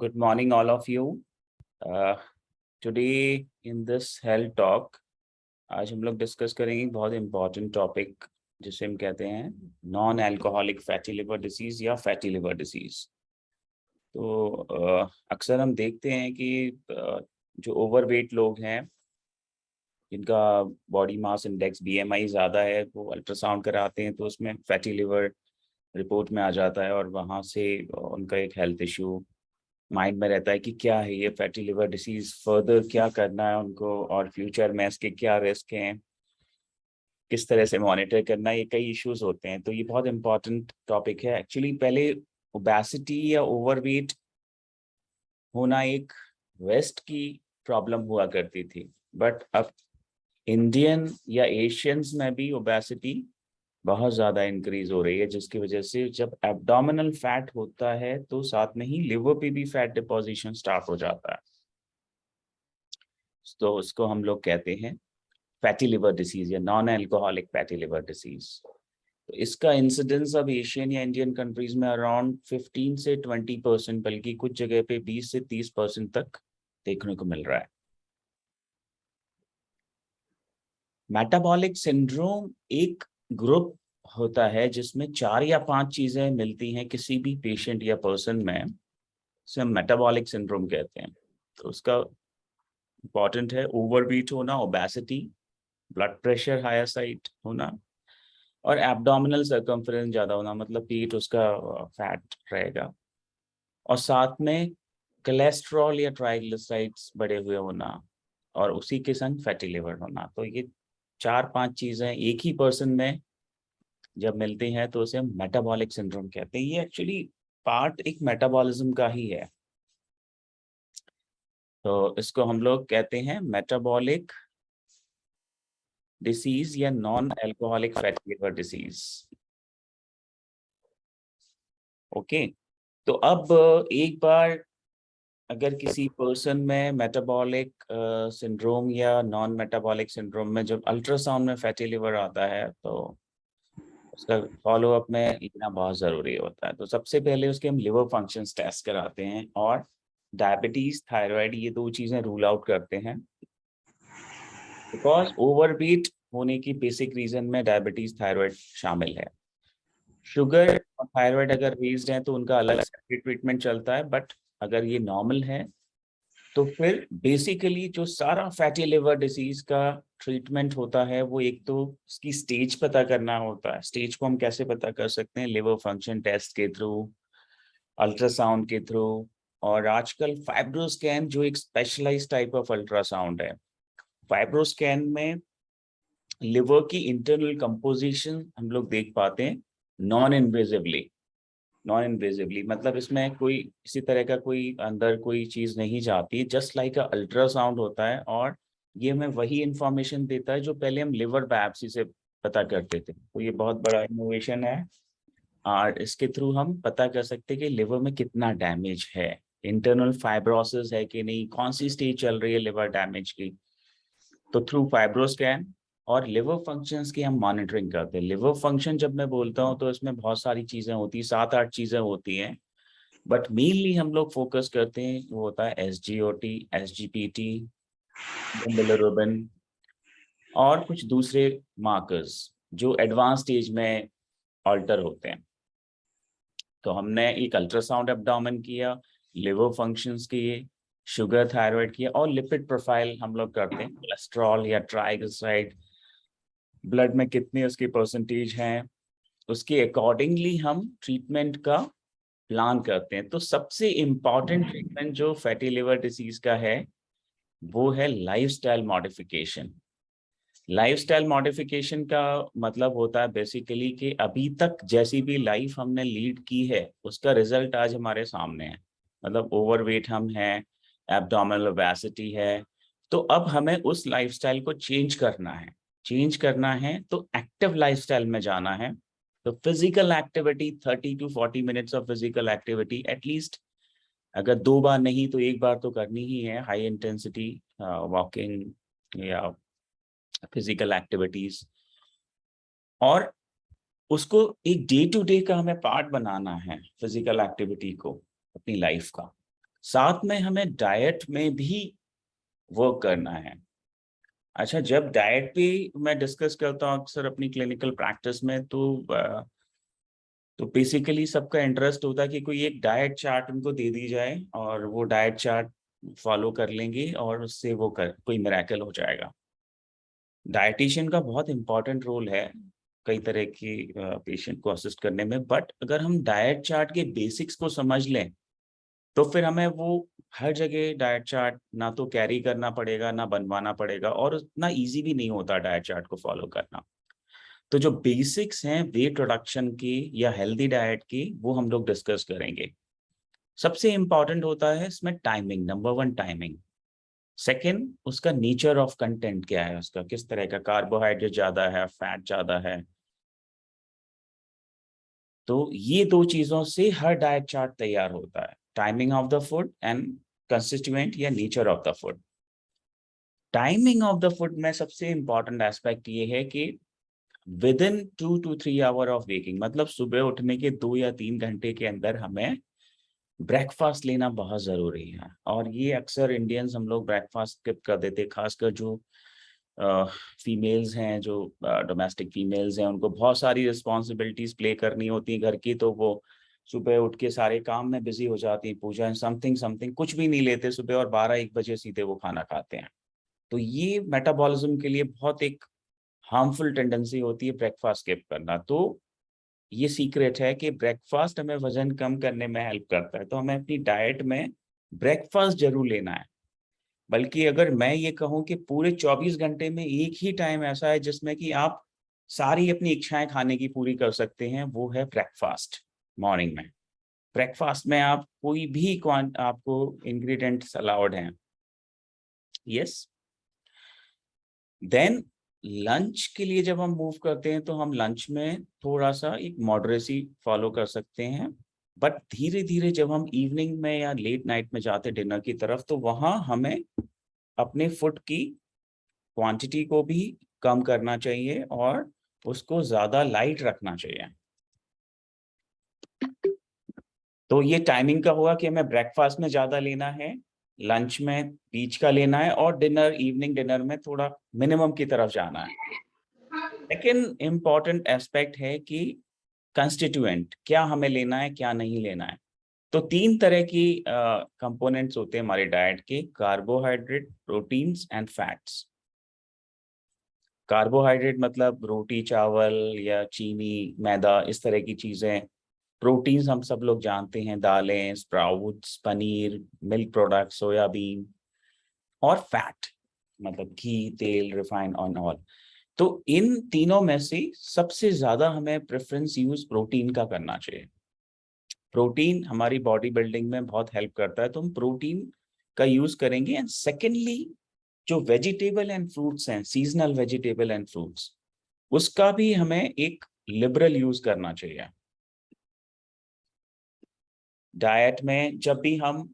Good morning, all of you. Today in this health talk, आज हम लोग discuss करेंगे बहुत इम्पोर्टेंट टॉपिक जिसे हम कहते हैं non alcoholic fatty liver disease या फैटी लिवर डिसीज। तो अक्सर हम देखते हैं कि जो ओवरवेट लोग हैं, जिनका बॉडी मास इंडेक्स BMI ज़्यादा है, वो अल्ट्रासाउंड कराते हैं तो उसमें फैटी लिवर रिपोर्ट में आ जाता है और वहाँ से उनका एक हेल्थ इशू माइंड में रहता है कि क्या है ये फैटी लिवर डिसीज, फर्दर क्या करना है उनको और फ्यूचर में इसके क्या रिस्क हैं, किस तरह से मॉनिटर करना है, ये कई इश्यूज होते हैं। तो ये बहुत इंपॉर्टेंट टॉपिक है। एक्चुअली पहले ओबेसिटी या ओवरवेट होना एक वेस्ट की प्रॉब्लम हुआ करती थी, बट अब इंडियन या एशियंस में भी ओबेसिटी बहुत ज़्यादा इंक्रीज हो रही है, जिसकी वजह से जब एब्डोमिनल फैट होता है तो साथ में ही लिवर पे भी फैट डिपोजिशन स्टार्ट हो जाता है। तो उसको हम लोग कहते हैं फैटी लिवर डिसीज या non alcoholic fatty liver disease. तो इसका इंसिडेंस अब एशियन या इंडियन कंट्रीज में अराउंड 15 से 20%, बल्कि कुछ जगह पे 20 से 30% तक देखने को मिल रहा है। मेटाबॉलिक सिंड्रोम एक ग्रुप होता है जिसमें 4 या 5 चीजें मिलती हैं किसी भी पेशेंट या पर्सन में, उसे हम मेटाबॉलिक सिंड्रोम कहते हैं। तो उसका इंपॉर्टेंट है ओवरवेट होना, obesity, blood pressure higher side होना और एब्डोमिनल सर्कम्फ्रेंस ज्यादा होना, मतलब पेट उसका फैट रहेगा, और साथ में कोलेस्ट्रॉल या ट्राइग्लिसराइड्स बढ़े हुए होना और उसी के संग फैटी लिवर होना। तो ये 4-5 चीजें एक ही पर्सन में जब मिलती हैं तो उसे हम मेटाबॉलिक सिंड्रोम कहते हैं। ये एक्चुअली पार्ट एक मेटाबॉलिज्म का ही है। तो इसको हम लोग कहते हैं मेटाबॉलिक डिसीज या non alcoholic fatty liver disease. Okay, तो अब एक बार अगर किसी पर्सन में मेटाबॉलिक सिंड्रोम या नॉन मेटाबॉलिक सिंड्रोम में जब अल्ट्रासाउंड में फैटी लिवर आता है तो उसका फॉलो अप में लेना बहुत ज़रूरी होता है। तो सबसे पहले उसके हम लिवर फंक्शंस टेस्ट कराते हैं और डायबिटीज, थायराइड, ये 2 चीज़ें रूल आउट करते हैं, बिकॉज ओवरवेट होने की बेसिक रीजन में डायबिटीज, थायराइड शामिल है। शुगर और थायराइड अगर रेज्ड हैं तो उनका अलग ट्रीटमेंट चलता है, बट अगर ये नॉर्मल है तो फिर बेसिकली जो सारा फैटी लिवर डिसीज का ट्रीटमेंट होता है वो एक तो उसकी स्टेज पता करना होता है। स्टेज को हम कैसे पता कर सकते हैं? लिवर फंक्शन टेस्ट के थ्रू, अल्ट्रासाउंड के थ्रू, और आजकल फाइब्रोस्कैन जो एक स्पेशलाइज्ड टाइप ऑफ अल्ट्रासाउंड है। फाइब्रोस्कैन में लिवर की इंटरनल कंपोजिशन हम लोग देख पाते हैं नॉन इन्वेजिवली। नॉन इन्वेजिवली मतलब इसमें कोई इसी तरह का कोई अंदर कोई चीज नहीं जाती, जस्ट लाइक अल्ट्रासाउंड होता है, और ये हमें वही इंफॉर्मेशन देता है जो पहले हम लिवर बायोप्सी से पता करते थे। तो ये बहुत बड़ा इनोवेशन है और इसके थ्रू हम पता कर सकते हैं कि लिवर में कितना डैमेज है, इंटरनल फाइब्रोसिस है कि नहीं, कौन सी स्टेज चल रही है लिवर डैमेज की। तो थ्रू फाइब्रोस्कैन और लिवर फंक्शंस की हम मॉनिटरिंग करते हैं। लिवर फंक्शन जब मैं बोलता हूँ तो इसमें बहुत सारी चीजें होती हैं, 7-8 चीजें होती हैं, बट मेनली हम लोग फोकस करते हैं वो होता है SGOT, SGPT, बिलिरुबिन और कुछ दूसरे मार्कर्स जो एडवांस स्टेज में ऑल्टर होते हैं। तो हमने एक अल्ट्रासाउंड एब्डोमेन किया, लिवर फंक्शंस किए, शुगर, थायराइड किया और लिपिड प्रोफाइल हम लोग करते हैं, कोलेस्ट्रॉल या ट्राइग्लिसराइड ब्लड में कितने उसके परसेंटेज हैं, उसके अकॉर्डिंगली हम ट्रीटमेंट का प्लान करते हैं। तो सबसे इम्पॉर्टेंट ट्रीटमेंट जो फैटी लिवर डिसीज का है वो है लाइफस्टाइल मॉडिफिकेशन। लाइफस्टाइल मॉडिफिकेशन का मतलब होता है बेसिकली कि अभी तक जैसी भी लाइफ हमने लीड की है उसका रिजल्ट आज हमारे सामने है। मतलब ओवरवेट हम हैं, एब्डोमिनल ओबेसिटी है, तो अब हमें उस लाइफस्टाइल को चेंज करना है। चेंज करना है तो एक्टिव लाइफस्टाइल में जाना है। तो physical activity 30 to 40 minutes of physical activity at least, अगर 2 बार नहीं तो 1 बार तो करनी ही है, हाई इंटेंसिटी वॉकिंग या फिजिकल एक्टिविटीज। और उसको एक डे टू डे का हमें पार्ट बनाना है फिजिकल एक्टिविटी को अपनी लाइफ का। साथ में हमें डाइट में भी वर्क करना है। अच्छा, जब डाइट पे मैं डिस्कस करता हूँ अक्सर अपनी क्लिनिकल प्रैक्टिस में, तो बेसिकली सबका इंटरेस्ट होता है कि कोई एक डाइट चार्ट उनको दे दी जाए और वो डाइट चार्ट फॉलो कर लेंगे और उससे वो कोई मिरेकल हो जाएगा। डाइटिशियन का बहुत इंपॉर्टेंट रोल है कई तरह की पेशेंट को असिस्ट करने में, बट अगर हम डाइट चार्ट के बेसिक्स को समझ लें तो फिर हमें वो हर जगह डाइट चार्ट ना तो कैरी करना पड़ेगा ना बनवाना पड़ेगा, और उतना इजी भी नहीं होता डाइट चार्ट को फॉलो करना। तो जो बेसिक्स हैं वेट रिडक्शन की या हेल्दी डाइट की, वो हम लोग डिस्कस करेंगे। सबसे इंपॉर्टेंट होता है इसमें टाइमिंग, नंबर 1 टाइमिंग। सेकंड, उसका नेचर ऑफ कंटेंट क्या है, उसका किस तरह का कार्बोहाइड्रेट ज्यादा है, फैट ज्यादा है। तो ये दो चीजों से हर डाइट चार्ट तैयार होता है, timing of the food and constituent या nature of the food. Timing of the food में सबसे इंपॉर्टेंट एस्पेक्ट ये है कि within 2 to 3 hour of waking, मतलब सुबह उठने के 2 या 3 घंटे के अंदर हमें ब्रेकफास्ट लेना बहुत जरूरी है। और ये अक्सर इंडियंस हम लोग ब्रेकफास्ट स्किप कर देते, खासकर जो फीमेल्स हैं, जो डोमेस्टिक फीमेल्स हैं, उनको बहुत सारी रिस्पॉन्सिबिलिटीज प्ले करनी होती है घर की, तो वो सुबह उठ के सारे काम में बिजी हो जाती हैं, पूजा समथिंग समथिंग कुछ भी नहीं लेते सुबह, और 12-1 बजे सीधे वो खाना खाते हैं। तो ये मेटाबॉलिज्म के लिए बहुत एक हार्मफुल टेंडेंसी होती है ब्रेकफास्ट स्किप करना। तो ये सीक्रेट है कि ब्रेकफास्ट हमें वजन कम करने में हेल्प करता है, तो हमें अपनी डाइट में ब्रेकफास्ट जरूर लेना है। बल्कि अगर मैं ये कहूँ कि पूरे 24 घंटे में एक ही टाइम ऐसा है जिसमें कि आप सारी अपनी इच्छाएं खाने की पूरी कर सकते हैं, वो है ब्रेकफास्ट। मॉर्निंग में ब्रेकफास्ट में आप कोई भी आपको इंग्रेडिएंट्स अलाउड हैं। यस। देन लंच के लिए जब हम मूव करते हैं तो हम लंच में थोड़ा सा एक मॉडरेसी फॉलो कर सकते हैं, बट धीरे धीरे जब हम इवनिंग में या लेट नाइट में जाते हैं डिनर की तरफ, तो वहां हमें अपने फूड की क्वांटिटी को भी कम करना चाहिए और उसको ज्यादा लाइट रखना चाहिए। तो ये टाइमिंग का हुआ कि हमें ब्रेकफास्ट में ज्यादा लेना है, लंच में बीच का लेना है, और डिनर, इवनिंग डिनर में थोड़ा मिनिमम की तरफ जाना है। सेकेंड इम्पॉर्टेंट एस्पेक्ट है कि कंस्टिट्यूएंट क्या हमें लेना है, क्या नहीं लेना है। तो 3 तरह की कंपोनेंट्स होते हैं हमारे डाइट के: carbohydrate, proteins and fats. Carbohydrate मतलब रोटी, चावल या चीनी, मैदा, इस तरह की चीजें। प्रोटीन्स हम सब लोग जानते हैं, दालें, sprouts, paneer, milk product, soybean. और फैट मतलब घी, तेल, रिफाइंड ऑयल। तो इन तीनों में से सबसे ज्यादा हमें प्रेफरेंस यूज प्रोटीन का करना चाहिए। प्रोटीन हमारी बॉडी बिल्डिंग में बहुत हेल्प करता है, तो हम प्रोटीन का यूज करेंगे। एंड सेकेंडली, जो वेजिटेबल एंड फ्रूट्स हैं, सीजनल वेजिटेबल एंड फ्रूट्स, उसका भी हमें एक लिबरल यूज करना चाहिए डाइट में। जब भी हम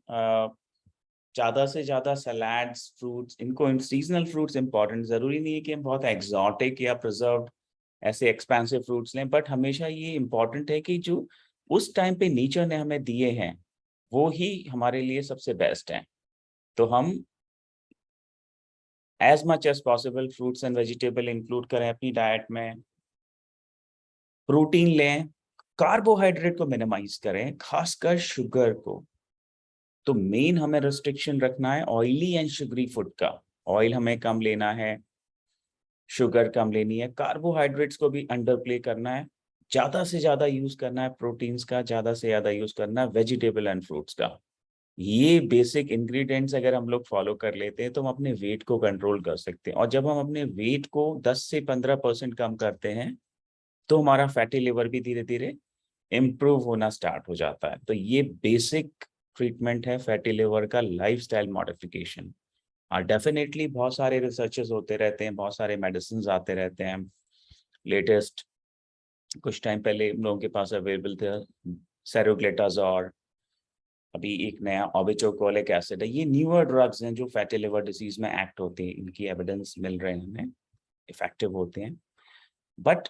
ज्यादा से ज्यादा सलाड्स, फ्रूट्स, इनको सीजनल फ्रूट्स इंपॉर्टेंट, जरूरी नहीं है कि हम बहुत एग्जॉटिक या प्रिजर्व्ड ऐसे एक्सपेंसिव फ्रूट्स लें, बट हमेशा ये इंपॉर्टेंट है कि जो उस टाइम पे नेचर ने हमें दिए हैं वो ही हमारे लिए सबसे बेस्ट हैं। तो हम as much as possible fruits and vegetable include करें अपनी डाइट में, प्रोटीन लें, कार्बोहाइड्रेट को मिनिमाइज करें, खासकर शुगर को। तो मेन हमें रिस्ट्रिक्शन रखना है ऑयली एंड शुगरी फूड का। ऑयल हमें कम लेना है, शुगर कम लेनी है, कार्बोहाइड्रेट्स को भी अंडर प्ले करना है, ज्यादा से ज्यादा यूज करना है प्रोटीन्स का, ज्यादा से ज्यादा यूज करना है वेजिटेबल एंड फ्रूट्स का। ये बेसिक इंग्रेडिएंट्स अगर हम लोग फॉलो कर लेते हैं तो हम अपने वेट को कंट्रोल कर सकते हैं। और जब हम अपने वेट को 10 से 15% कम करते हैं तो हमारा फैटी लिवर भी धीरे धीरे इम्प्रूव होना स्टार्ट हो जाता है। तो ये बेसिक ट्रीटमेंट है फैटी लिवर का, लाइफस्टाइल मॉडिफिकेशन। हाँ, डेफिनेटली बहुत सारे रिसर्चेस होते रहते हैं, बहुत सारे मेडिसिन आते रहते हैं। लेटेस्ट कुछ टाइम पहले हम लोगों के पास अवेलेबल थे सेरोग्लेटाजोल, अभी एक नया ओबिचोकोलिक एसिड है। ये न्यूअर ड्रग्स हैं जो फैटी लिवर डिजीज में एक्ट होते हैं, इनकी एविडेंस मिल रहे हैं हमें, इफेक्टिव होते हैं। But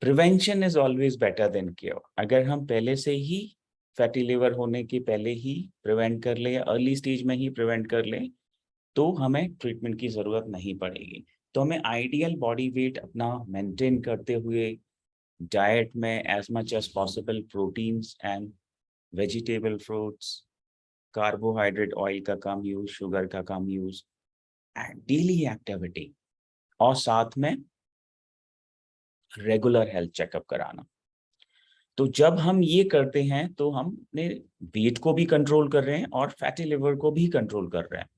prevention is always better than cure. अगर हम पहले से ही फैटी लिवर होने के पहले ही प्रिवेंट कर ले या अर्ली स्टेज में ही प्रिवेंट कर ले तो हमें ट्रीटमेंट की ज़रूरत नहीं पड़ेगी। तो हमें आइडियल बॉडी वेट अपना मेंटेन करते हुए डाइट में as much as possible proteins and vegetable fruits, carbohydrate oil का कम यूज, शुगर का कम यूज एंड डेली एक्टिविटी और साथ में रेगुलर हेल्थ चेकअप कराना। तो जब हम ये करते हैं तो हम अपने वेट को भी कंट्रोल कर रहे हैं और फैटी लिवर को भी कंट्रोल कर रहे हैं।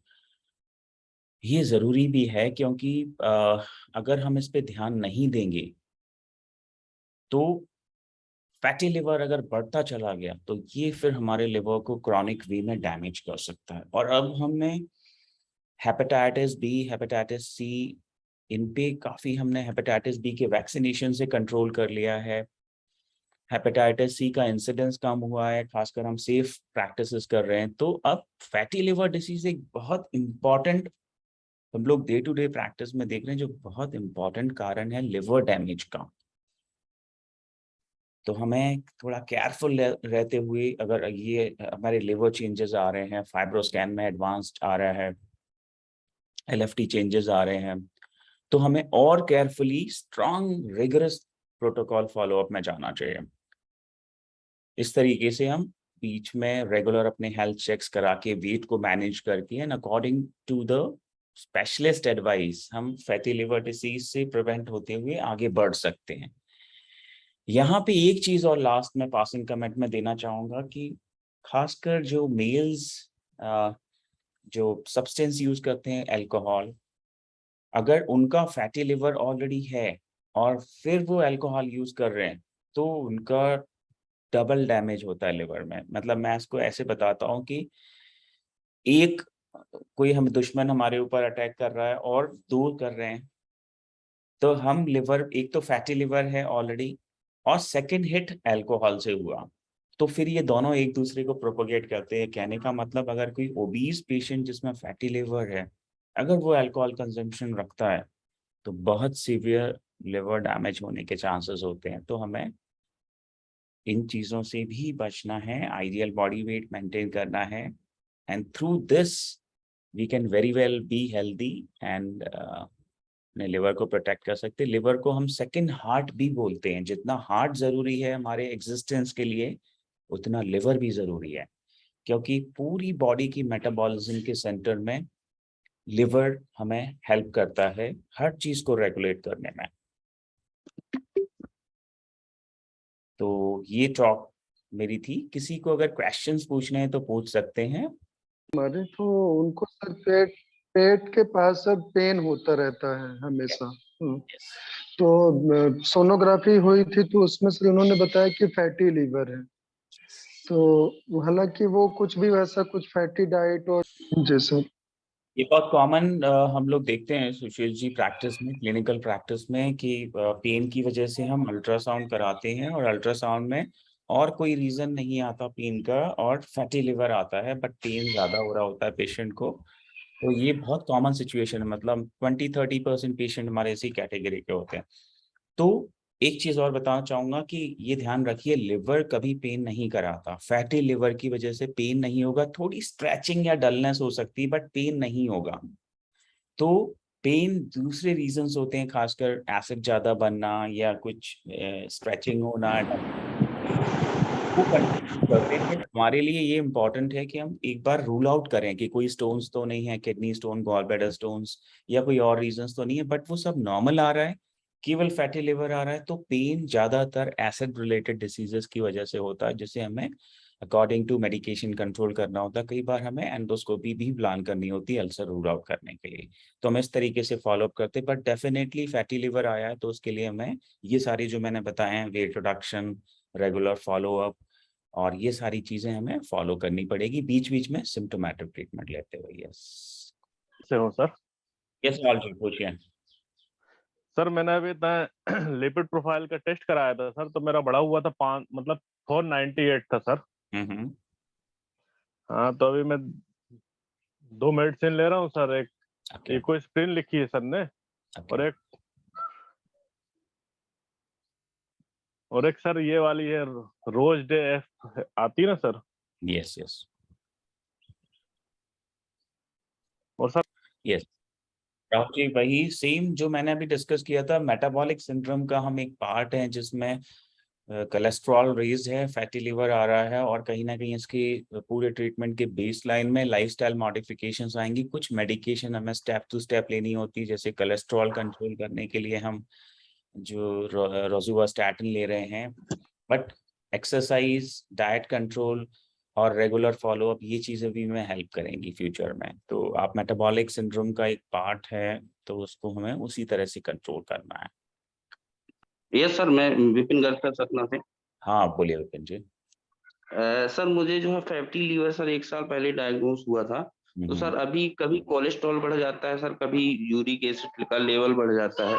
ये ज़रूरी भी है क्योंकि अगर हम इस पे ध्यान नहीं देंगे तो फैटी लिवर अगर बढ़ता चला गया तो ये फिर हमारे लिवर को क्रॉनिक वे में डैमेज कर सकता है। और अब हमने हेपेटाइटिस बी, हेपेटाइटिस सी, इन पे काफ़ी हमने हेपेटाइटिस बी के वैक्सीनेशन से कंट्रोल कर लिया है। हेपेटाइटिस सी का इंसिडेंस कम हुआ है, खासकर हम सेफ प्रैक्टिसेस कर रहे हैं। तो अब फैटी लिवर डिसीज एक बहुत इम्पॉर्टेंट, हम लोग डे टू डे प्रैक्टिस में देख रहे हैं, जो बहुत इम्पॉर्टेंट कारण है लिवर डैमेज का। तो हमें थोड़ा केयरफुल रहते हुए, अगर ये हमारे लिवर चेंजेस आ रहे हैं, फाइब्रोस्कैन में एडवांस्ड आ रहा है, एलएफटी चेंजेस आ रहे हैं, तो हमें और carefully strong rigorous protocol follow up में जाना चाहिए। इस तरीके से हम बीच में रेगुलर अपने हेल्थ चेक्स करा के वेट को मैनेज करके and according to the specialist advice हम फैटी लिवर डिसीज से प्रिवेंट होते हुए आगे बढ़ सकते हैं। यहाँ पे एक चीज और लास्ट में पासिंग कमेंट में देना चाहूंगा कि खासकर जो मेल्स जो सब्सटेंस यूज करते हैं अल्कोहल, अगर उनका फैटी लिवर ऑलरेडी है और फिर वो अल्कोहल यूज कर रहे हैं तो उनका डबल डैमेज होता है लिवर में। मतलब मैं इसको ऐसे बताता हूँ कि एक कोई हम दुश्मन हमारे ऊपर अटैक कर रहा है और दो कर रहे हैं, तो हम लिवर, एक तो फैटी लिवर है ऑलरेडी और सेकंड हिट अल्कोहल से हुआ, तो फिर ये दोनों एक दूसरे को प्रोपोगेट करते हैं। कहने का मतलब अगर कोई ओबीज पेशेंट जिसमें फैटी लिवर है, अगर वो अल्कोहल कंजम्पशन रखता है तो बहुत सीवियर लिवर डैमेज होने के चांसेस होते हैं। तो हमें इन चीज़ों से भी बचना है, आइडियल बॉडी वेट मेंटेन करना है and through this we can very well be healthy and अपने लिवर को प्रोटेक्ट कर सकते हैं। लिवर को हम सेकंड हार्ट भी बोलते हैं। जितना हार्ट ज़रूरी है हमारे एग्जिस्टेंस के लिए, उतना लिवर भी ज़रूरी है, क्योंकि पूरी बॉडी की मेटाबॉलिज्म के सेंटर में लिवर हमें हेल्प करता है हर चीज़ को रेगुलेट करने में। तो ये टॉक मेरी थी। किसी को अगर क्वेश्चंस पूछने हैं तो पूछ सकते हैं। हमारे तो उनको सर पेट पेट के पास सर पेन होता रहता है हमेशा। तो सोनोग्राफी हुई थी तो उसमें से उन्होंने बताया कि फैटी लीवर है। तो हालांकि वो कुछ भी वैसा कुछ फैटी डाइट और जैसा ये बहुत कॉमन हम लोग देखते हैं सुशील जी प्रैक्टिस में, क्लिनिकल प्रैक्टिस में, कि पेन की वजह से हम अल्ट्रासाउंड कराते हैं और अल्ट्रासाउंड में और कोई रीजन नहीं आता पेन का और फैटी लिवर आता है, बट पेन ज्यादा हो रहा होता है पेशेंट को। तो ये बहुत कॉमन सिचुएशन है, मतलब 20-30% पेशेंट हमारे इसी कैटेगरी के होते हैं। तो एक चीज और बताना चाहूंगा कि ये ध्यान रखिए, लिवर कभी पेन नहीं कराता। फैटी लिवर की वजह से पेन नहीं होगा, थोड़ी स्ट्रेचिंग या डलनेस हो सकती है बट पेन नहीं होगा। तो पेन दूसरे रीजंस होते हैं, खासकर एसिड ज्यादा बनना या कुछ स्ट्रेचिंग होना, वो कंट्रीब्यूट करते हैं। बट हमारे लिए ये इम्पोर्टेंट है कि हम एक बार रूल आउट करें कि कोई स्टोन्स तो नहीं है, kidney stone, gall bladder stones या कोई और रीजंस तो नहीं है, बट वो सब नॉर्मल आ रहा है, केवल फैटी लिवर आ रहा है। तो पेन ज्यादातर एसिड रिलेटेड डिसीजेस की वजह से होता है, जिसे हमें अकॉर्डिंग टू मेडिकेशन कंट्रोल करना होता है। कई बार हमें एंडोस्कोपी भी प्लान करनी होती है अल्सर रूल आउट करने के लिए। तो हम इस तरीके से फॉलो अप करते हैं। बट डेफिनेटली फैटी लिवर आया है तो उसके लिए हमें ये सारी जो मैंने बताए हैं, weight reduction, regular follow up, और ये सारी चीजें हमें फॉलो करनी पड़ेगी, बीच बीच में सिम्टोमेटिक ट्रीटमेंट लेते हुए। यस से हो सर। यस, ऑल जी पूछिए। सर मैंने अभी लिपिड प्रोफाइल का टेस्ट कराया था सर, तो मेरा बढ़ा हुआ था 5, मतलब 498 था सर। हाँ, तो अभी मैं 2 मेडिसिन ले रहा हूँ सर। एक इकोस्प्रिन लिखी है सर ने, और एक और एक सर ये वाली है रोज डे एफ आती है ना सर? यस यस और सर यस राहुल जी, वही सेम जो मैंने अभी डिस्कस किया था, मेटाबॉलिक सिंड्रोम का हम एक पार्ट है जिसमें कोलेस्ट्रॉल रेज है, फैटी लिवर आ रहा है, और कहीं ना कहीं इसके पूरे ट्रीटमेंट के बेस लाइन में लाइफस्टाइल मॉडिफिकेशंस आएंगी। कुछ मेडिकेशन हमें स्टेप टू स्टेप लेनी होती है, जैसे कोलेस्ट्रॉल कंट्रोल करने के लिए हम जो रोजुवास्टैटिन ले रहे हैं, बट एक्सरसाइज, डाइट कंट्रोल और रेगुलर फॉलोअप, ये चीज़ें भी हमें हेल्प करेंगी फ्यूचर में। तो आप मेटाबॉलिक सिंड्रोम का एक पार्ट है, तो उसको हमें उसी तरह से कंट्रोल करना है। यस सर, मैं विपिन गर्ग सर सतना से। हाँ बोलिए विपिन जी। सर मुझे जो है फैटी लीवर सर 1 साल पहले डायग्नोस हुआ था। तो सर अभी कभी कोलेस्ट्रॉल बढ़ जाता है सर, कभी यूरिक एसिड का लेवल बढ़ जाता है।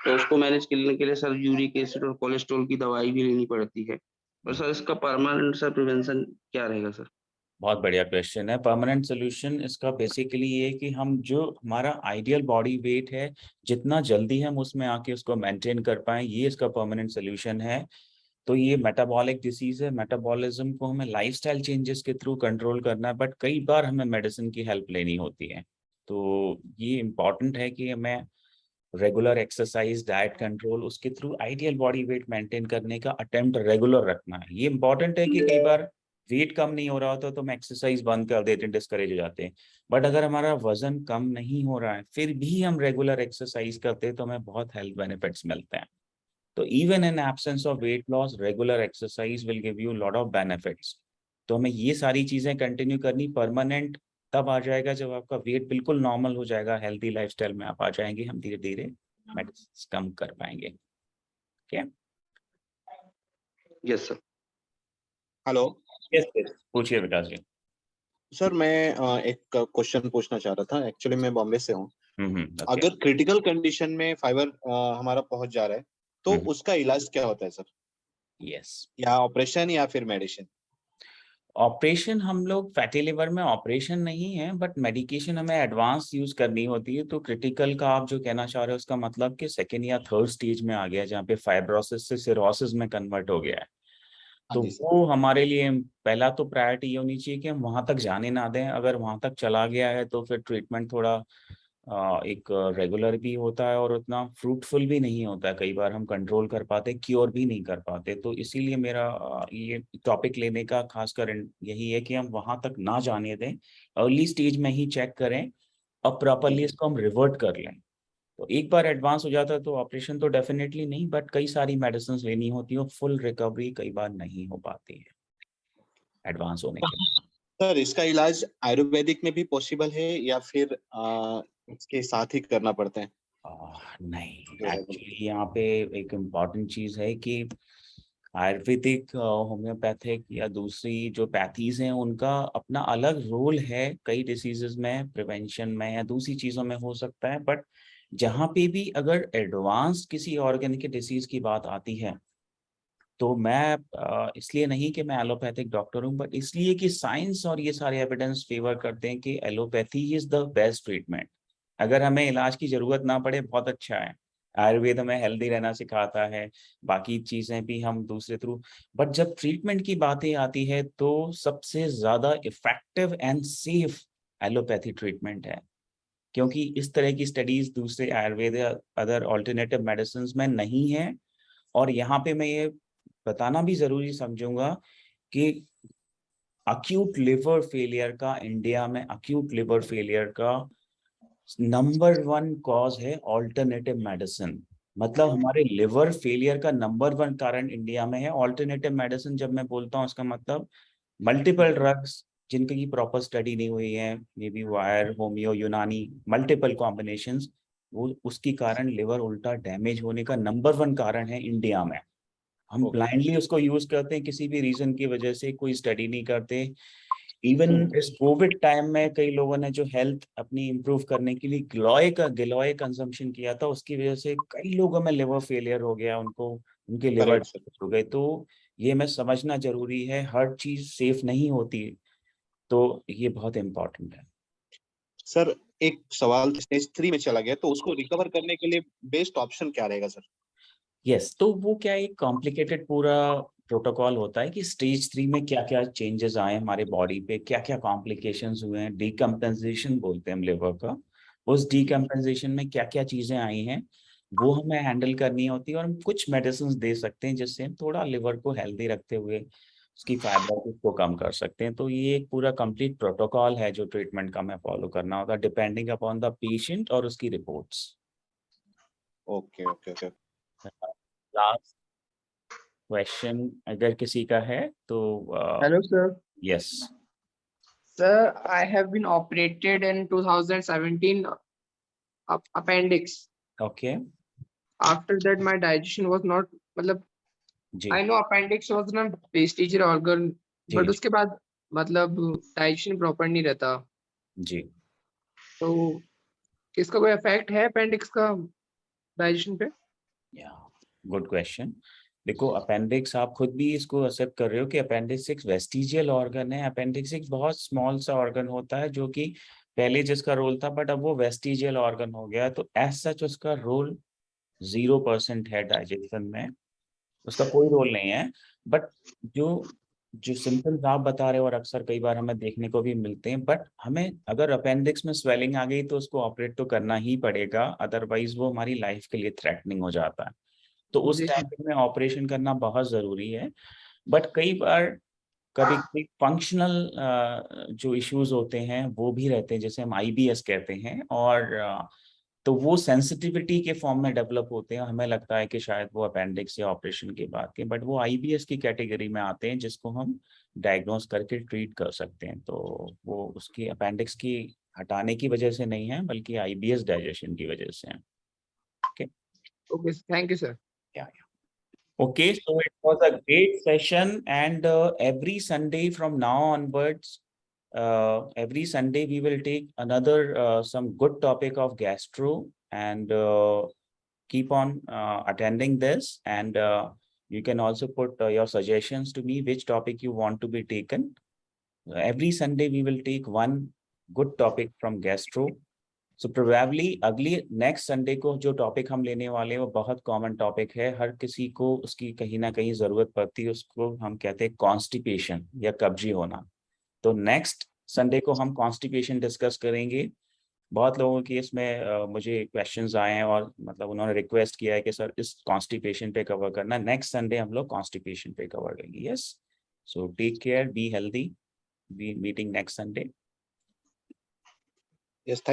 तो उसको मैनेज करने के लिए सर यूरिक एसिड और कोलेस्ट्रॉल की दवाई भी लेनी पड़ती है। और सर इसका परमानेंट सर प्रिवेंशन क्या रहेगा सर? बहुत बढ़िया क्वेश्चन है। परमानेंट सोल्यूशन इसका बेसिकली ये है कि हम जो हमारा आइडियल बॉडी वेट है, जितना जल्दी हम उसमें आके उसको मेंटेन कर पाए, ये इसका परमानेंट सोल्यूशन है। तो ये मेटाबॉलिक डिसीज है, मेटाबॉलिज्म को हमें लाइफस्टाइल चेंजेस के थ्रू कंट्रोल करना है, बट कई बार हमें मेडिसिन की हेल्प लेनी होती है। तो ये इम्पॉर्टेंट है कि हमें रेगुलर एक्सरसाइज, डाइट कंट्रोल, उसके through ideal body weight maintain करने का अटेम्प्ट रेगुलर रखना है। ये इंपॉर्टेंट है कि कई बार वेट कम नहीं हो रहा होता तो हम एक्सरसाइज बंद कर देते हैं, डिस्करेज हो जाते हैं। बट अगर हमारा वजन कम नहीं हो रहा है फिर भी हम रेगुलर एक्सरसाइज करते हैं तो हमें बहुत हेल्थ बेनिफिट्स मिलते हैं। तो even in absence of weight loss, regular exercise will give you lot of benefits. तो हमें ये सारी चीजें कंटिन्यू करनी। परमानेंट तब आ जाएगा जब आपका वेट बिल्कुल नॉर्मल हो जाएगा, हेल्दी लाइफस्टाइल में आप आ जाएंगे, हम धीरे धीरे मेडिसिन कम कर पाएंगे। ठीक है? Yes sir. Hello yes yes पूछिए विकास जी। सर, मैं एक क्वेश्चन पूछना चाह रहा था। एक्चुअली मैं बॉम्बे से हूँ। ओके। अगर क्रिटिकल कंडीशन में फाइबर हमारा पहुंच जा रहा है तो हम्म। उसका इलाज क्या होता है सर? यस, या ऑपरेशन या फिर मेडिसिन? ऑपरेशन हम लोग फैटी लिवर में ऑपरेशन नहीं है, बट मेडिकेशन हमें एडवांस यूज करनी होती है। तो क्रिटिकल का आप जो कहना चाह रहे हो उसका मतलब कि सेकेंड या थर्ड स्टेज में आ गया, जहाँ पे फाइब्रोसिस से सिरोसिस में कन्वर्ट हो गया है। हाँ तो जी सर। वो हमारे लिए पहला तो प्रायोरिटी ये होनी चाहिए कि हम वहां तक जाने ना दें। अगर वहां तक चला गया है तो फिर ट्रीटमेंट थोड़ा एक रेगुलर भी होता है और उतना फ्रूटफुल भी नहीं होता है। कई बार हम कंट्रोल कर पाते, क्योर भी नहीं कर पाते। तो इसीलिए मेरा ये टॉपिक लेने का खासकर यही है कि हम वहां तक ना जाने दें, अर्ली स्टेज में ही चेक करें और प्रॉपरली इसको हम रिवर्ट कर लें। तो एक बार एडवांस हो जाता है तो ऑपरेशन तो डेफिनेटली नहीं, बट कई सारी मेडिसिन लेनी होती है, फुल रिकवरी कई बार नहीं हो पाती है एडवांस होने के बाद। सर, इसका इलाज आयुर्वेदिक में भी पॉसिबल है या फिर इसके साथ ही करना पड़ता है? नहीं, एक्चुअली यहाँ पे एक इम्पॉर्टेंट चीज है कि आयुर्वेदिक, होम्योपैथिक या दूसरी जो पैथीज हैं उनका अपना अलग रोल है। कई डिसीजेस में, प्रिवेंशन में या दूसरी चीजों में हो सकता है, बट जहाँ पे भी अगर एडवांस किसी ऑर्गन के डिसीज की बात आती है तो मैं इसलिए नहीं कि मैं एलोपैथिक डॉक्टर हूँ, बट इसलिए कि साइंस और ये सारे एविडेंस फेवर करते हैं कि allopathy is the best treatment. अगर हमें इलाज की जरूरत ना पड़े बहुत अच्छा है। आयुर्वेद हमें हेल्दी रहना सिखाता है, बाकी चीजें भी हम दूसरे थ्रू, बट जब ट्रीटमेंट की बातें आती है तो सबसे ज्यादा effective and safe allopathy treatment है। क्योंकि इस तरह की स्टडीज दूसरे आयुर्वेद या अदर ऑल्टरनेटिव मेडिसिन में नहीं है। और यहाँ पे मैं ये बताना भी जरूरी समझूंगा कि अक्यूट लिवर फेलियर का, इंडिया में अक्यूट लिवर फेलियर का नंबर 1 कॉज है ऑल्टरनेटिव मेडिसिन। मतलब हमारे लिवर फेलियर का नंबर 1 कारण इंडिया में है ऑल्टरनेटिव मेडिसिन। जब मैं बोलता हूँ उसका मतलब मल्टीपल ड्रग्स जिनकी प्रॉपर स्टडी नहीं हुई है, मे बी वायर, होमियो, यूनानी, मल्टीपल कॉम्बिनेशंस, वो उसकी कारण लिवर उल्टा डैमेज होने का नंबर 1 कारण है इंडिया में। हम ब्लाइंडली उसको यूज करते हैं किसी भी रीजन की वजह से, कोई स्टडी नहीं करते। इवन इस कोविड टाइम में कई लोगों ने जो हेल्थ अपनी इंप्रूव करने के लिए गिलोय कंजम्पशन किया था, उसकी वजह से कई लोगों में लिवर फेलियर हो गया, उनको उनके लिवर करेक्ट सर। हो गए। तो ये मैं समझना जरूरी है, हर चीज सेफ नहीं होती। तो ये बहुत इम्पोर्टेंट है। सर, एक सवाल, स्टेज 3 में चला गया तो उसको रिकवर करने के लिए बेस्ट ऑप्शन क्या रहेगा सर? यस, तो वो क्या एक कॉम्प्लिकेटेड पूरा प्रोटोकॉल होता है कि स्टेज 3 में क्या क्या चेंजेस आए हमारे बॉडी पे, क्या क्या कॉम्प्लिकेशंस हुए हैं, डीकम्पेंसेशन बोलते हैं हम लिवर का। उस डीकम्पेंसेशन में क्या क्या चीजें आई हैं वो हमें हैंडल करनी होती है, और हम कुछ मेडिसिन दे सकते हैं जिससे हम थोड़ा लिवर को हेल्दी रखते हुए उसकी फाइब्रोसिस को कम कर सकते हैं। तो ये एक पूरा कंप्लीट प्रोटोकॉल है जो ट्रीटमेंट का हमें फॉलो करना होता है डिपेंडिंग अपॉन द पेशेंट और उसकी reports. Okay okay okay. Last question अगर किसी का है तो Hello, sir. Yes. Sir, I have been operated in 2017 appendix. Okay After that, my digestion was not. मतलब जी I know appendix was not vestigial organ, ji but जी उसके बाद मतलब digestion proper नहीं रहता. जी। तो इसका कोई effect है appendix का digestion पे? या गुड क्वेश्चन। देखो अपेंडिक्स आप खुद भी इसको एक्सेप्ट कर रहे हो कि अपेंडिक्स एक वेस्टिजियल ऑर्गन है। अपेंडिक्स एक बहुत स्मॉल सा ऑर्गन होता है जो कि पहले जिसका रोल था बट अब वो वेस्टिजियल ऑर्गन हो गया, तो एज सच उसका रोल 0% है डाइजेशन में, उसका कोई रोल नहीं है। बट जो जो सिम्टम्स आप बता रहे हो और अक्सर कई बार हमें देखने को भी मिलते हैं, बट हमें अगर अपेंडिक्स में स्वेलिंग आ गई तो उसको ऑपरेट तो करना ही पड़ेगा, अदरवाइज वो हमारी लाइफ के लिए थ्रेटनिंग हो जाता है। तो उस जी टाइम में ऑपरेशन करना बहुत जरूरी है। बट कई बार कभी कभी फंक्शनल जो इश्यूज होते हैं वो भी रहते हैं, जैसे हम आईबीएस कहते हैं, और तो वो सेंसिटिविटी के फॉर्म में डेवलप होते हैं। हमें लगता है कि शायद वो अपेंडिक्स या ऑपरेशन के बाद के, बट वो आईबीएस की कैटेगरी में आते हैं जिसको हम डायग्नोस करके ट्रीट कर सकते हैं। तो वो उसकी अपेंडिक्स की हटाने की वजह से नहीं है बल्कि आईबीएस डाइजेशन की वजह से है। Okay, thank you, sir. Yeah. Okay, so it was a great session, and every Sunday from now onwards, every Sunday we will take another some good topic of gastro, and keep on attending this, and you can also put your suggestions to me which topic you want to be taken. Every Sunday we will take one good topic from gastro. So probably अगली next Sunday को जो topic हम लेने वाले हैं वो बहुत common topic है, हर किसी को उसकी कहीं ना कहीं जरूरत पड़ती है, उसको हम कहते हैं कॉन्स्टिपेशन या कब्जी होना। तो नेक्स्ट संडे को हम कॉन्स्टिपेशन डिस्कस करेंगे। बहुत लोगों की इसमें मुझे क्वेश्चंस आए हैं और मतलब उन्होंने रिक्वेस्ट किया है कि सर इस कॉन्स्टिपेशन पे कवर करना। नेक्स्ट संडे हम लोग कॉन्स्टिपेशन पे कवर करेंगे। Yes, so take care, be healthy, be meeting next Sunday. Yes.